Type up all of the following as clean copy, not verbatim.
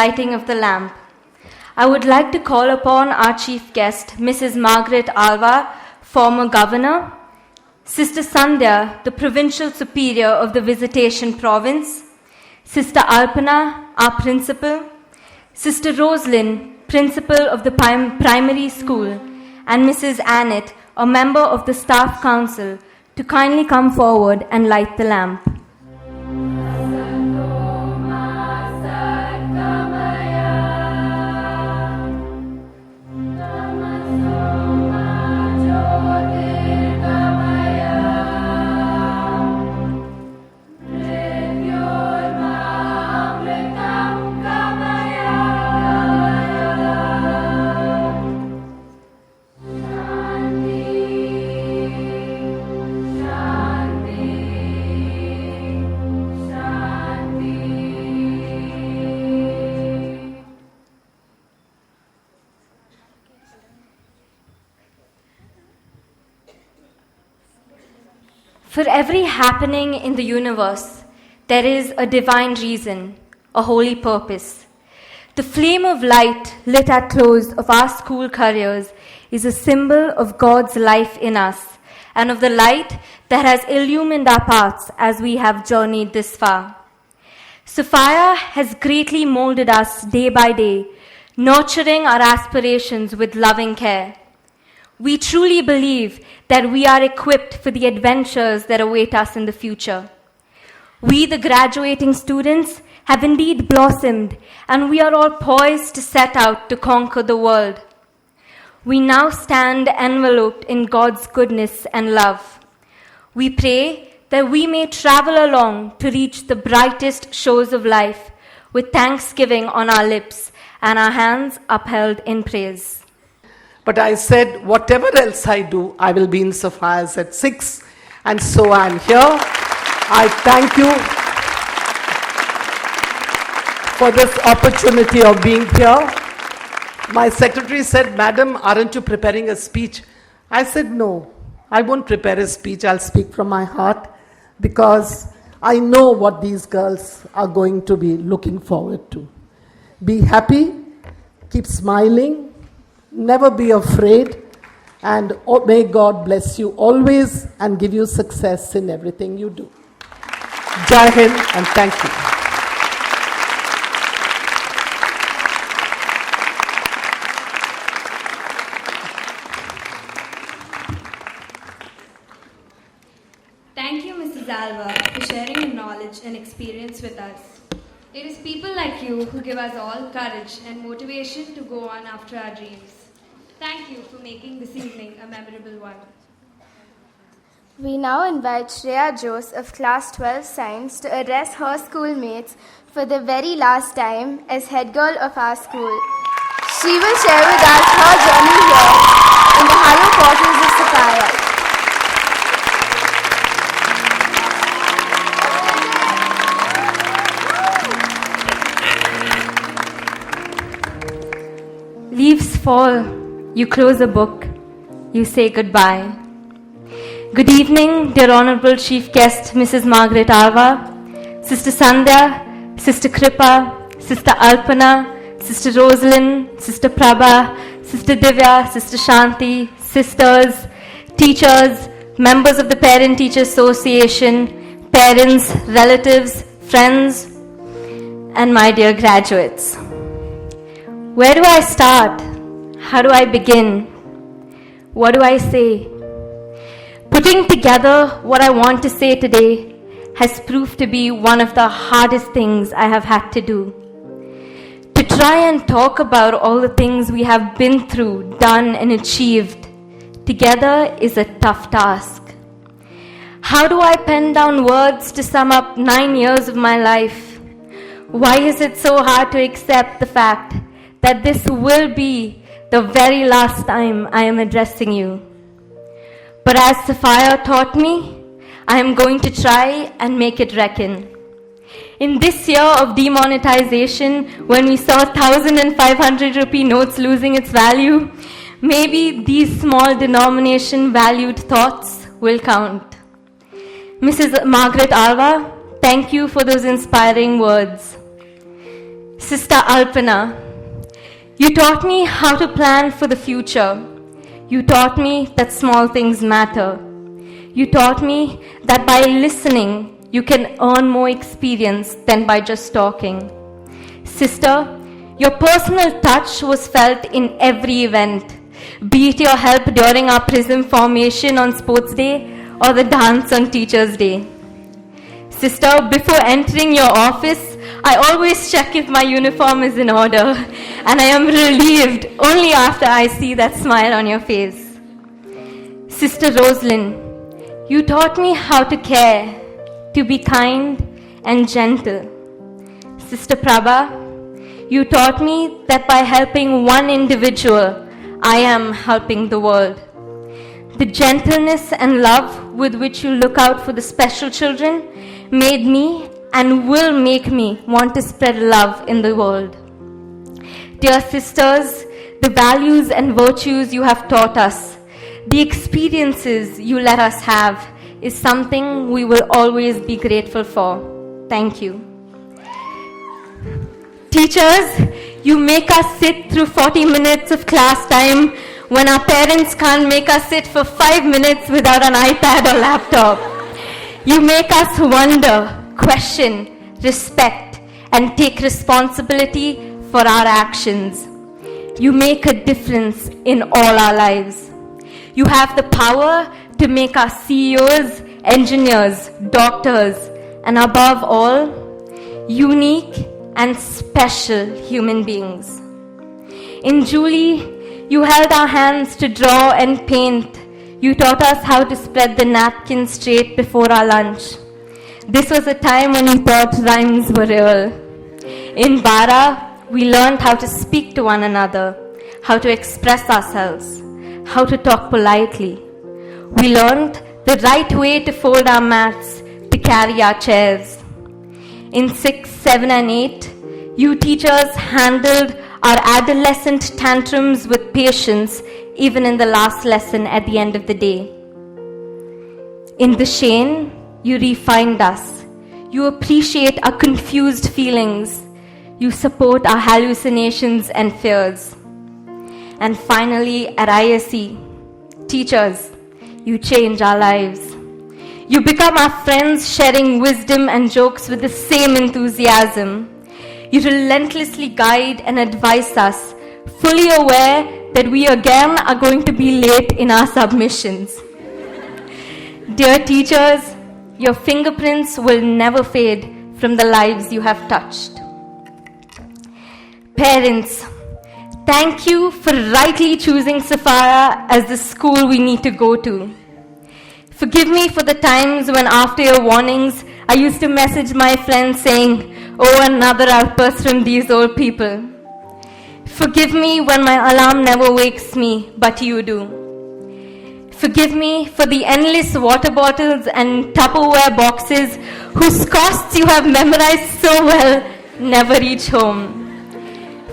lighting of the lamp. I would like to call upon our chief guest, Mrs. Margaret Alva, former governor, Sister Sandhya, the provincial superior of the Visitation Province, Sister Alpana, our principal, Sister Rosalind, principal of the primary school, and Mrs. Annette, a member of the staff council, to kindly come forward and light the lamp. For every happening in the universe, there is a divine reason, a holy purpose. The flame of light lit at close of our school careers is a symbol of God's life in us and of the light that has illumined our paths as we have journeyed this far. Sophia has greatly molded us day by day, nurturing our aspirations with loving care. We truly believe that we are equipped for the adventures that await us in the future. We, the graduating students, have indeed blossomed, and we are all poised to set out to conquer the world. We now stand enveloped in God's goodness and love. We pray that we may travel along to reach the brightest shores of life with thanksgiving on our lips and our hands upheld in praise. But I said, whatever else I do, I will be in Sophia's at 6. And so I'm here. I thank you for this opportunity of being here. My secretary said, Madam, aren't you preparing a speech? I said, no, I won't prepare a speech. I'll speak from my heart because I know what these girls are going to be looking forward to. Be happy, keep smiling, never be afraid, and may God bless you always and give you success in everything you do. Jai Hind and thank you. Thank you, Mrs. Alva, for sharing your knowledge and experience with us. It is people like you who give us all courage and motivation to go on after our dreams. Thank you for making this evening a memorable one. We now invite Shreya Jose of Class 12 Science to address her schoolmates for the very last time as head girl of our school. She will share with us her journey here in the higher portals of Sophia. Leaves fall, you close a book, you say goodbye. Good evening, dear Honorable Chief Guest, Mrs. Margaret Alva, Sister Sandhya, Sister Kripa, Sister Alpana, Sister Rosalind, Sister Prabha, Sister Divya, Sister Shanti, sisters, teachers, members of the Parent-Teacher Association, parents, relatives, friends, and my dear graduates. Where do I start? How do I begin? What do I say? Putting together what I want to say today has proved to be one of the hardest things I have had to do. To try and talk about all the things we have been through, done, and achieved together is a tough task. How do I pen down words to sum up 9 years of my life? Why is it so hard to accept the fact that this will be the very last time I am addressing you? But as Sophia taught me, I am going to try and make it reckon. In this year of demonetization, when we saw 1,500 rupee notes losing its value, maybe these small denomination valued thoughts will count. Mrs. Margaret Alva, thank you for those inspiring words. Sister Alpana, you taught me how to plan for the future. You taught me that small things matter. You taught me that by listening, you can earn more experience than by just talking. Sister, your personal touch was felt in every event, be it your help during our PRISM formation on Sports Day or the dance on Teachers' Day. Sister, before entering your office, I always check if my uniform is in order, and I am relieved only after I see that smile on your face. Sister Rosalind, you taught me how to care, to be kind and gentle. Sister Prabha, you taught me that by helping one individual, I am helping the world. The gentleness and love with which you look out for the special children made me and will make me want to spread love in the world. Dear sisters, the values and virtues you have taught us, the experiences you let us have, is something we will always be grateful for. Thank you. Teachers, you make us sit through 40 minutes of class time when our parents can't make us sit for 5 minutes without an iPad or laptop. You make us wonder, question, respect, and take responsibility for our actions. You make a difference in all our lives. You have the power to make us CEOs, engineers, doctors, and above all, unique and special human beings. In Julie, you held our hands to draw and paint. You taught us how to spread the napkin straight before our lunch. This was a time when we thought rhymes were real. In Bara, we learned how to speak to one another, how to express ourselves, how to talk politely. We learned the right way to fold our mats, to carry our chairs. In 6, 7, and 8, you teachers handled our adolescent tantrums with patience, even in the last lesson at the end of the day. In the Shane, you refined us. You appreciate our confused feelings. You support our hallucinations and fears. And finally, at ISE, teachers, you change our lives. You become our friends, sharing wisdom and jokes with the same enthusiasm. You relentlessly guide and advise us, fully aware that we again are going to be late in our submissions. Dear teachers, your fingerprints will never fade from the lives you have touched. Parents, thank you for rightly choosing Sapphire as the school we need to go to. Forgive me for the times when after your warnings, I used to message my friends saying, "Oh, another outburst from these old people." Forgive me when my alarm never wakes me, but you do. Forgive me for the endless water bottles and Tupperware boxes whose costs you have memorized so well never reach home.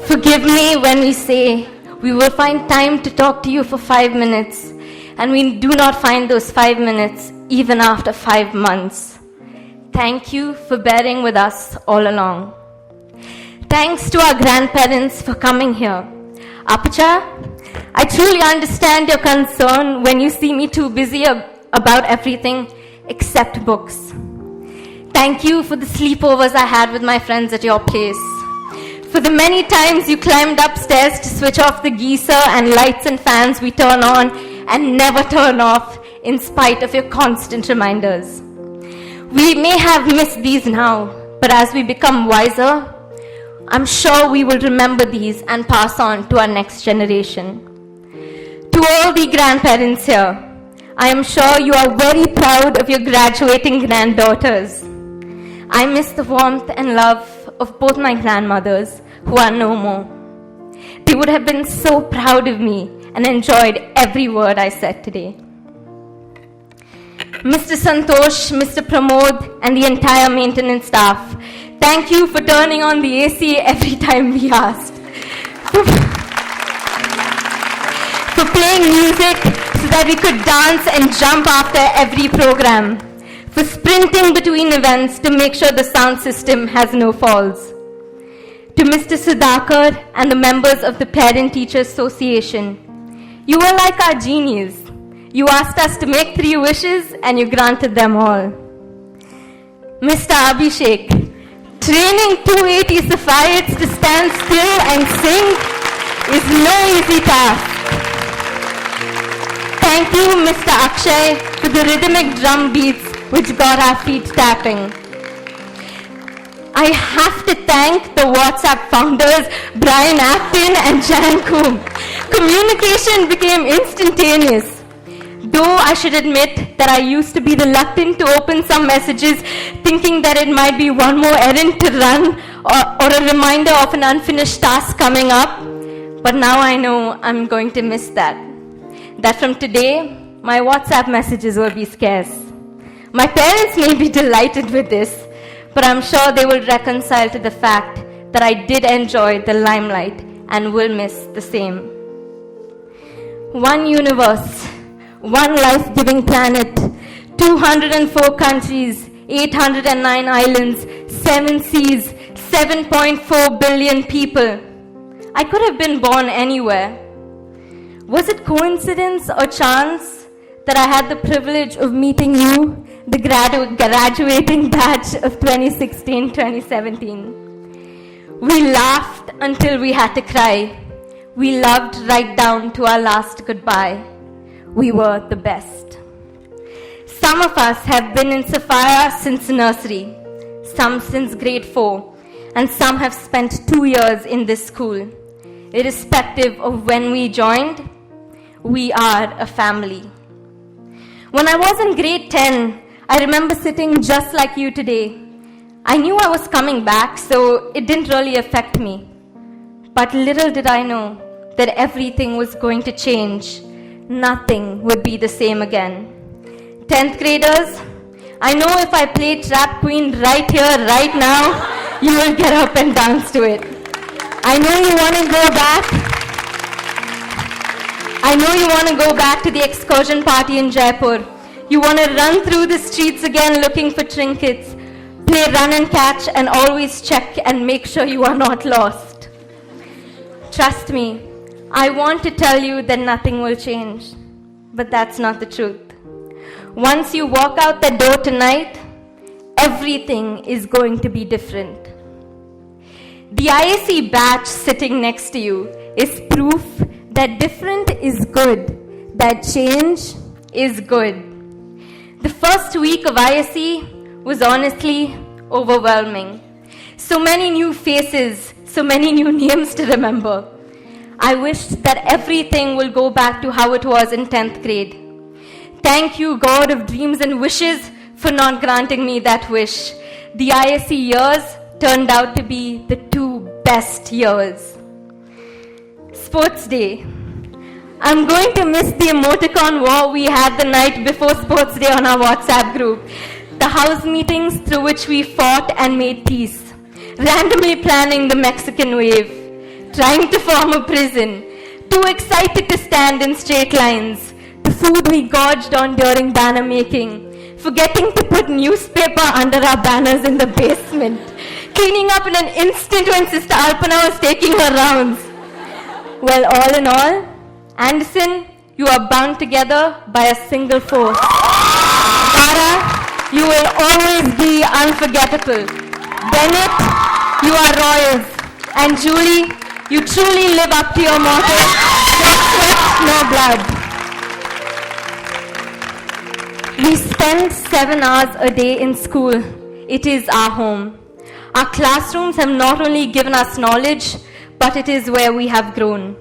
Forgive me when we say we will find time to talk to you for 5 minutes, and we do not find those 5 minutes even after 5 months. Thank you for bearing with us all along. Thanks to our grandparents for coming here. Apacha, I truly understand your concern when you see me too busy about everything except books. Thank you for the sleepovers I had with my friends at your place. For the many times you climbed upstairs to switch off the geyser and lights and fans we turn on and never turn off in spite of your constant reminders. We may have missed these now, but as we become wiser, I'm sure we will remember these and pass on to our next generation. To all the grandparents here, I am sure you are very proud of your graduating granddaughters. I miss the warmth and love of both my grandmothers who are no more. They would have been so proud of me and enjoyed every word I said today. Mr. Santosh, Mr. Pramod, and the entire maintenance staff, thank you for turning on the AC every time we asked. For playing music so that we could dance and jump after every program. For sprinting between events to make sure the sound system has no falls. to Mr. Sudhakar and the members of the Parent-Teacher Association. You were like our genies. You asked us to make 3 wishes and you granted them all. Mr. Abhishek, training 280 Saffaites to stand still and sing is no easy task. Thank you, Mr. Akshay, for the rhythmic drum beats which got our feet tapping. I have to thank the WhatsApp founders, Brian Acton and Jan Koom. Communication became instantaneous. Though I should admit that I used to be reluctant to open some messages, thinking that it might be one more errand to run or a reminder of an unfinished task coming up. But now I know I'm going to miss that. That from today, my WhatsApp messages will be scarce. My parents may be delighted with this, but I'm sure they will reconcile to the fact that I did enjoy the limelight and will miss the same. One universe, one life-giving planet, 204 countries, 809 islands, 7 seas, 7.4 billion people. I could have been born anywhere. Was it coincidence or chance that I had the privilege of meeting you, the graduating batch of 2016-2017? We laughed until we had to cry. We loved right down to our last goodbye. We were the best. Some of us have been in Sapphire since nursery, some since grade 4, and some have spent 2 years in this school. Irrespective of when we joined, we are a family. When I was in grade 10, I remember sitting just like you today. I knew I was coming back, so it didn't really affect me. But little did I know that everything was going to change. Nothing would be the same again. 10th graders, I know if I play Trap Queen right here, right now, you will get up and dance to it. I know you want to go back. I know you want to go back to the excursion party in Jaipur. You want to run through the streets again looking for trinkets, play run and catch, and always check and make sure you are not lost. Trust me, I want to tell you that nothing will change, but that's not the truth. Once you walk out the door tonight, everything is going to be different. The ISC batch sitting next to you is proof that different is good, that change is good. The first week of ISC was honestly overwhelming. So many new faces, so many new names to remember. I wished that everything will go back to how it was in 10th grade. Thank you, God of dreams and wishes, for not granting me that wish. The ISC years turned out to be the 2 best years. Sports Day. I'm going to miss the emoticon war we had the night before Sports Day on our WhatsApp group. The house meetings through which we fought and made peace. Randomly planning the Mexican wave. Trying to form a prison. Too excited to stand in straight lines. The food we gorged on during banner making. Forgetting to put newspaper under our banners in the basement. Cleaning up in an instant when Sister Alpana was taking her rounds. Well, all in all, Anderson, you are bound together by a single force. Tara, you will always be unforgettable. Bennett, you are royals. And Julie, you truly live up to your motto, no sweat, no blood. We spend 7 hours a day in school. It is our home. Our classrooms have not only given us knowledge, but it is where we have grown.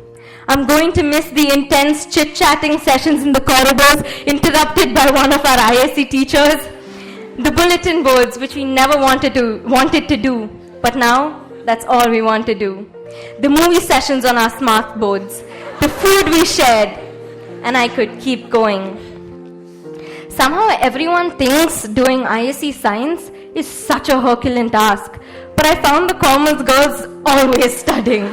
I'm going to miss the intense chit-chatting sessions in the corridors interrupted by one of our ISC teachers. The bulletin boards, which we never wanted to do, but now that's all we want to do. The movie sessions on our smart boards, the food we shared, and I could keep going. Somehow everyone thinks doing ISC science is such a Herculean task, but I found the commerce girls always studying.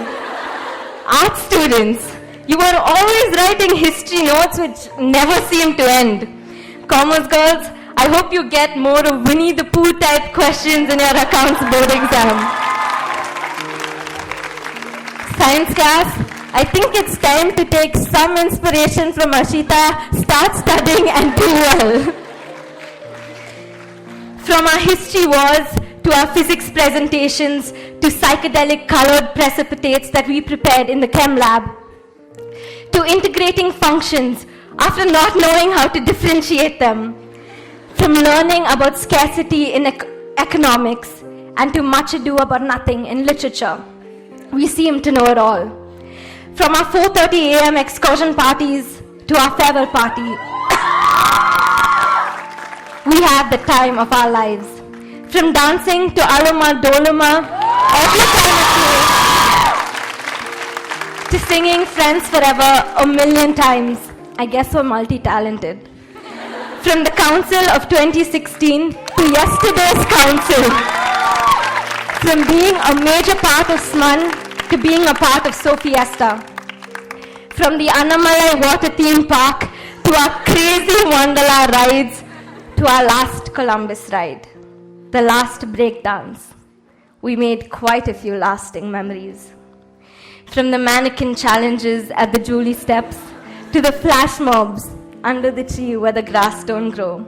Art students, you are always writing history notes which never seem to end. Commerce girls, I hope you get more of Winnie the Pooh type questions in your accounts board exam. Science class, I think it's time to take some inspiration from Ashita, start studying and do well. From our history walls to our physics presentations to psychedelic colored precipitates that we prepared in the chem lab, to integrating functions after not knowing how to differentiate them, from learning about scarcity in economics and to much ado about nothing in literature. We seem to know it all. From our 4:30 a.m. excursion parties to our farewell party, we have the time of our lives. From dancing to Aluma Doluma, every time of day, to singing Friends Forever a million times. I guess we're multi-talented. From the council of 2016 to yesterday's council. From being a major part of SMUN to being a part of Sofiesta. From the Annamalai water theme park to our crazy Wonderla rides to our last Columbus ride. The last breakdance. We made quite a few lasting memories. From the mannequin challenges at the Julie steps to the flash mobs under the tree where the grass don't grow.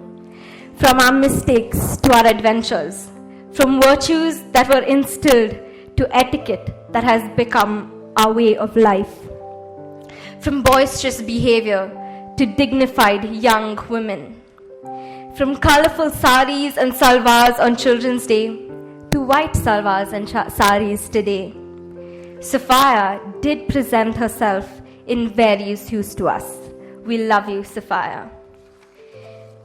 From our mistakes to our adventures. From virtues that were instilled to etiquette that has become our way of life. From boisterous behavior to dignified young women. From colorful saris and salwars on Children's Day to white salwars and saris today. Sophia did present herself in various hues to us. We love you, Sophia.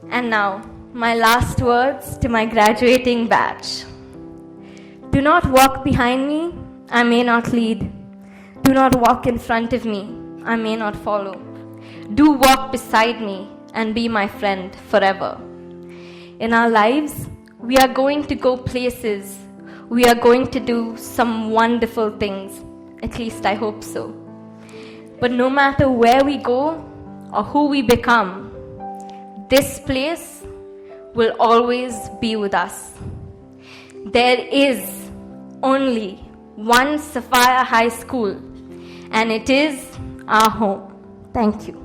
And now, my last words to my graduating batch. Do not walk behind me, I may not lead. Do not walk in front of me, I may not follow. Do walk beside me and be my friend forever. In our lives, we are going to go places. We are going to do some wonderful things. At least I hope so. But no matter where we go or who we become, this place will always be with us. There is only one Sophia High School, and it is our home. Thank you.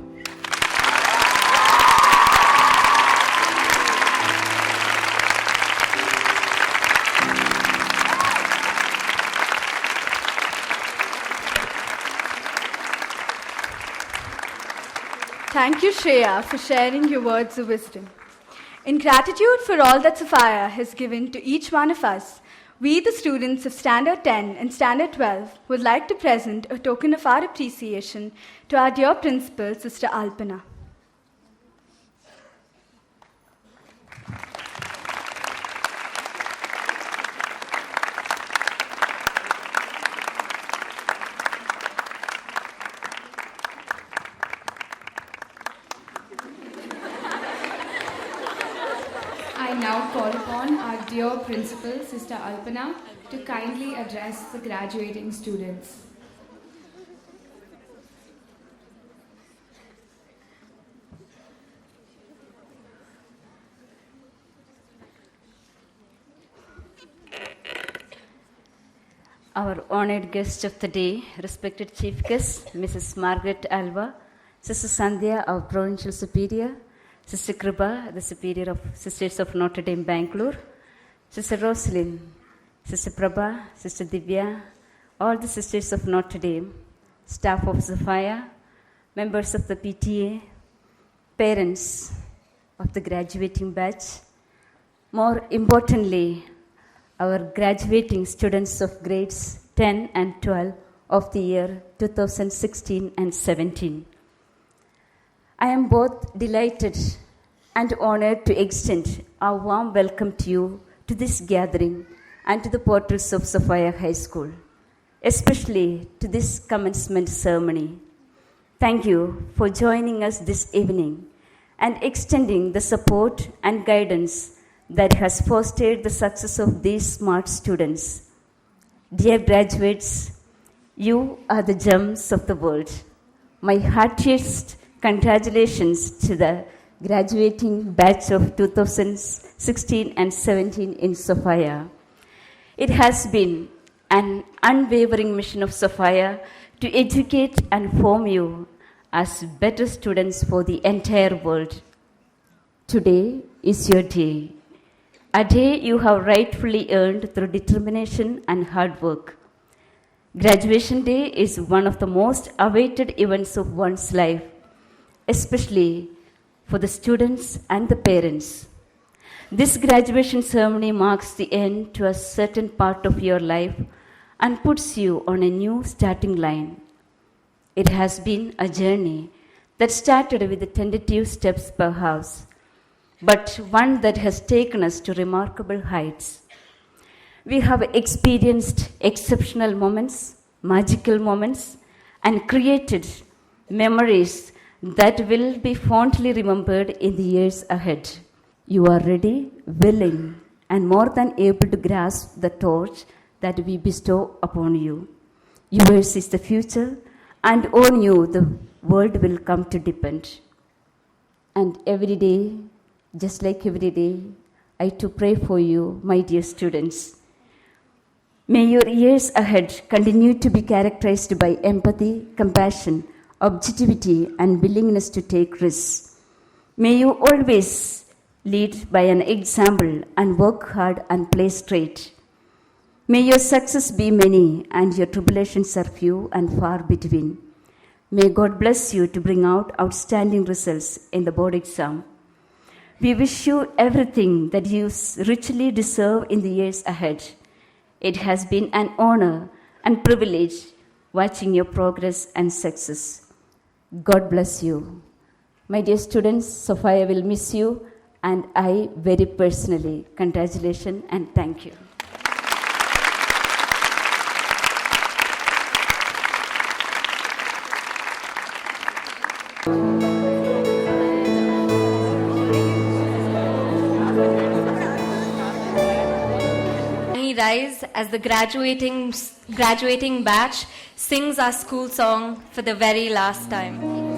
Thank you, Shreya, for sharing your words of wisdom. In gratitude for all that Sophia has given to each one of us, we, the students of Standard 10 and Standard 12, would like to present a token of our appreciation to our dear principal, Sister Alpana. I now call upon our dear principal, Sister Alpana, to kindly address the graduating students. Our honored guest of the day, respected Chief Guest, Mrs. Margaret Alva, Sister Sandhya, our Provincial Superior, Sister Kripa, the Superior of Sisters of Notre Dame, Bangalore, Sister Rosalind, Sister Prabha, Sister Divya, all the Sisters of Notre Dame, staff of Sophia, members of the PTA, parents of the graduating batch, more importantly, our graduating students of grades 10 and 12 of the year 2016 and 17. I am both delighted and honored to extend our warm welcome to you to this gathering and to the portals of Sophia High School, especially to this commencement ceremony. Thank you for joining us this evening and extending the support and guidance that has fostered the success of these smart students. Dear graduates, you are the gems of the world. My heartiest congratulations to the graduating batch of 2016 and 17 in Sophia. It has been and unwavering mission of Sophia to educate and form you as better students for the entire world. Today is your day, a day you have rightfully earned through determination and hard work. Graduation day is one of the most awaited events of one's life, especially for the students and the parents. This graduation ceremony marks the end to a certain part of your life and puts you on a new starting line. It has been a journey that started with the tentative steps perhaps, but one that has taken us to remarkable heights. We have experienced exceptional moments, magical moments, and created memories that will be fondly remembered in the years ahead. You are ready, willing, and more than able to grasp the torch that we bestow upon you. Yours is the future, and on you the world will come to depend. And every day, just like every day, I too pray for you, my dear students. May your years ahead continue to be characterized by empathy, compassion, objectivity, and willingness to take risks. May you always lead by an example and work hard and play straight. May your success be many and your tribulations are few and far between. May God bless you to bring out outstanding results in the board exam. We wish you everything that you richly deserve in the years ahead. It has been an honor and privilege watching your progress and success. God bless you. My dear students, Sophia will miss you, and I very personally congratulations and thank you. We rise as the graduating batch sings our school song for the very last time.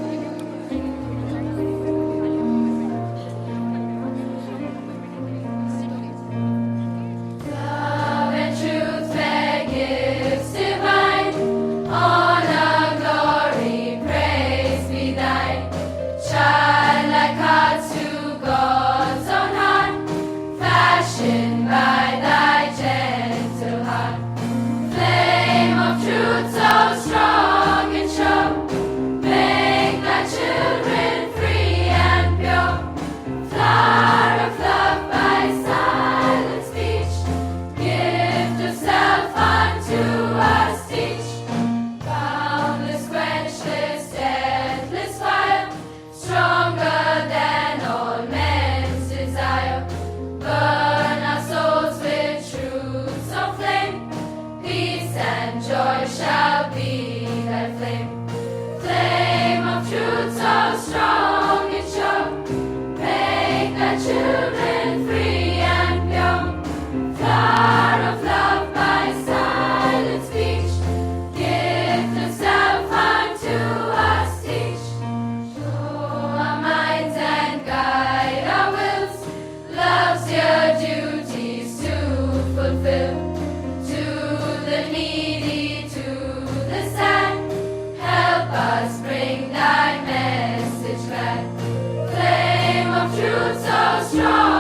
Truth so strong.